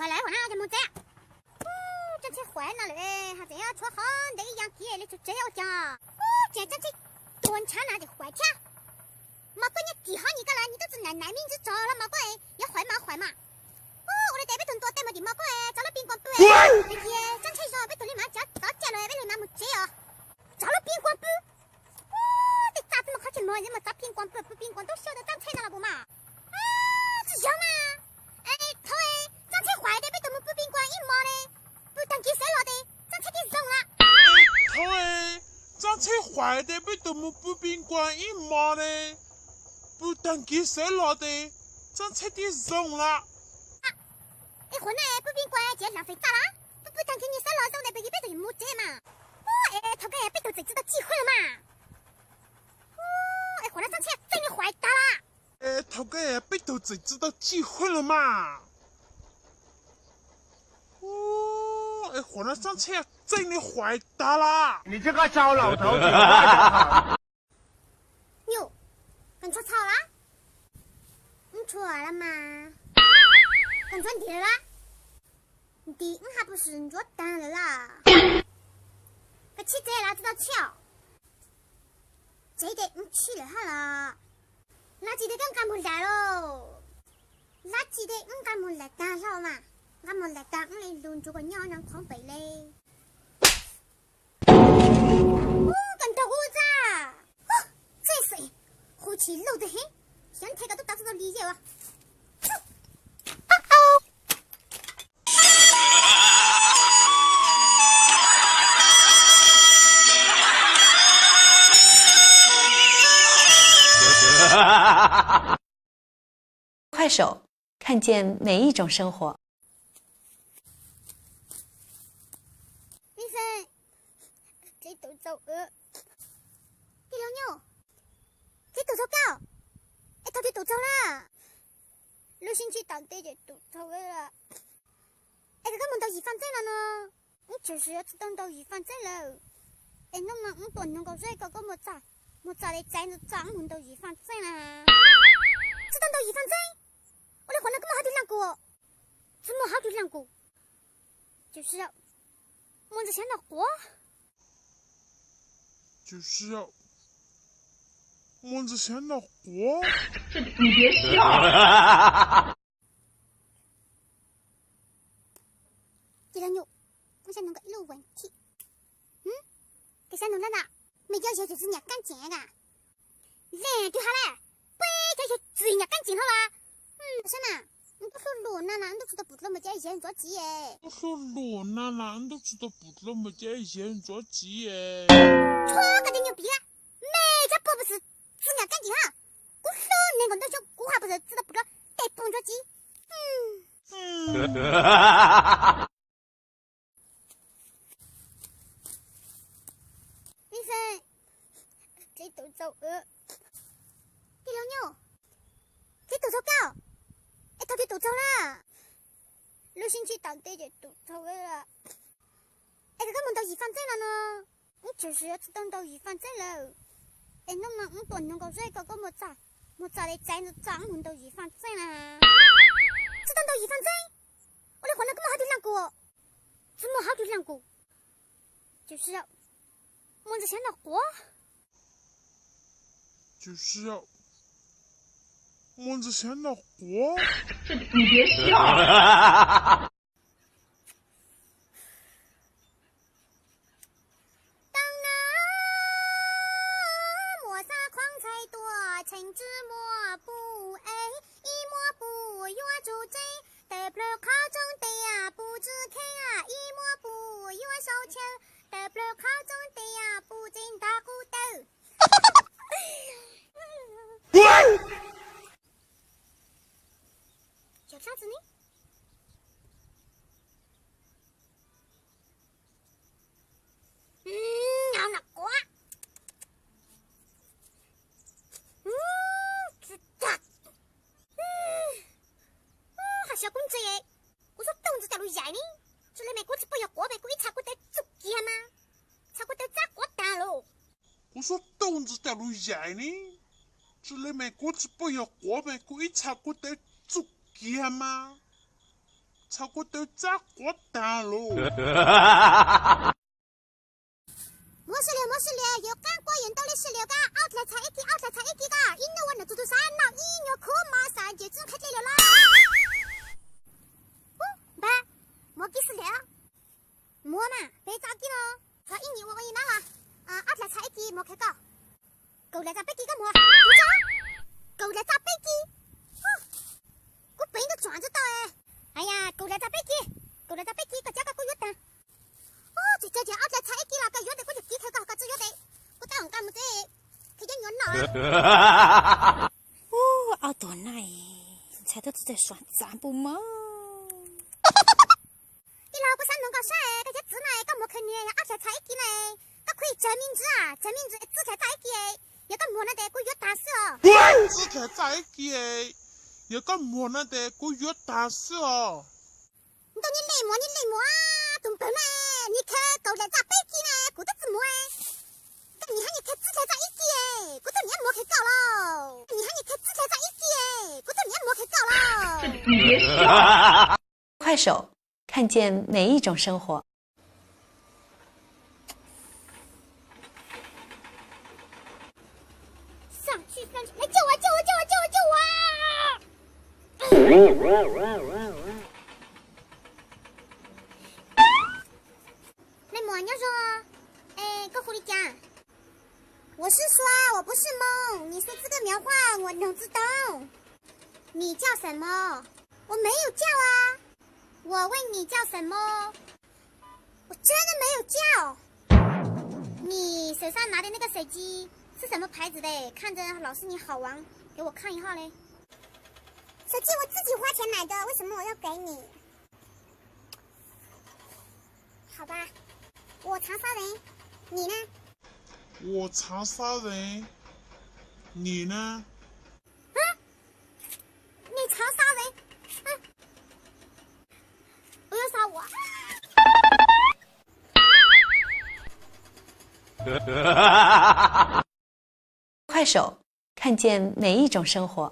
坏来坏那嘅冇仔，真係壞那嘞，下仔呀，出汗的一樣嘢你就這樣講，真係端茶那的壞茶，冇怪你幾好你個人，你都是男民之招了，冇怪也壞嘛，我哋得俾ton多得冇啲冇怪，找了賓館不？你嘢真係說俾ton你媽找了俾你媽冇仔哦，找了賓館不？得咋這麼好去摸人們找賓館不？不賓館都曉得長菜那了不嘛？是樣嘛？哎，頭哎，長菜壞的俾ton不賓館一摸嘞，不當幾歲了的，長菜給扔了。頭哎，長菜壞的俾ton不賓館一摸嘞，不當幾歲了的，長菜給扔了。哎，混呢，不賓館這浪費咋啦？不當給你歲了扔的俾一輩子冇這嘛？哎，頭個被頭嘴知道機會了嘛？哎，混了長菜真的壞大啦！哎，頭個被頭嘴知道機會了嘛？哎，混了長菜真的壞大啦！你這個糟老頭子，好。喲，跟錯草啦？你錯了嘛？跟錯地了啦？地還不是你做單了啦？個氣這啦知道巧，這得你去了哈啦。垃圾的跟干冇來咯，垃圾的干冇來打擾嘛，干冇來打你輪住個鳥人狂飛嘞。跟到我咋？這水呼氣漏得很，身體個都打死到理解了。快手，看见每一种生活。醫生，這度做第六牛，這度做狗，頭嘅度做啦，六星期當地嘅度做啦，個門到預防針了呢，你就是要等到預防針了，弄了唔多能夠這個冇咋的在那長門到預防針啦，只等到預防針。我哋混了咁好的兩個，這麼好的兩個，就是要摸着想到活，就是要摸着想到活。你別笑。第六牛，我想弄個一路問題，給啥弄了呢？沒要求就是人家乾淨啊，人就好了，不要求自人家乾淨好啦。什麼？你不說羅娜娜，你都知道不知道沒叫以前人着急耶。我說羅娜娜，你都知道不知道沒叫以前人着急耶。錯個的牛逼了，每家不是自人家乾淨哈，我說那個都說古話不是知道不知道得不着急。醫生，這都做第六牛，這都做狗。頭嘅度做啦，六星期當地嘅度做啦，個門到預防針了呢，你就是要等到預防針了，弄了唔多能夠這個冇咋的在那長門到預防針啦，只等到預防針，我哋混了咁好的兩個，這麼好的兩個，就是要摸着想到活，就是要摸着想到活。你別笑。當那磨砂狂才多，情之莫不哎，一莫不約主罪，得不了考中的呀不知看啊，一莫不約手槍，得不了考中的呀不進大骨頭。有啥子呢？要那瓜，知道，还小公子耶！我說動子大路dài呢，這裡美國只不要過美國一查過得足幾嘛？查過得咋過大咯？我說動子大路dài呢，這裡美國只不要過美國一查過得足幾嘛？超过都炸过蛋喽。莫是了，有干过人都的是了噶，奥特才一记噶，因为我能做山了，音乐课马上就只开了啦。爸，莫给是了，莫嘛，别着急咯，他音乐我一拿啦，奥特才一记莫开搞，够了咋别记个莫，不着，够了咋别记，我背都转着到哎呀，够了咋别记，个加个个月蛋。最最近奥特才一记啦，个月的我就记开个只月的，我当干么子，佢就软啦。奥多奶，猜到是在算账不嘛？你老婆山弄个啥？个只字呢，个莫看你奥特才一记呢，个可以证明字啊，证明字字才一记，有个莫那得个月打死哦。字才在一记，有个莫那得个月打死哦。你累么啊？懂本嘞？你看够了咋背记呢？顾得字么你喊你看字才一记顾得你也莫去搞喽。你喊你看字才一记顾得你也莫去搞喽。你别笑。快手，看见每一种生活。上去，来救我！那么你说，个狐狸精，我是说我不是梦，你说这个描画我能知道。你叫什么？我没有叫啊。我问你叫什么？我真的没有叫。你手上拿的那个手机是什么牌子的？看着老是你好玩，给我看一下嘞。手机我自己花钱买的，为什么我要给你？好吧，我长沙人，你呢？我长沙人，你呢？你长沙人，不要杀我！快手，看见每一种生活。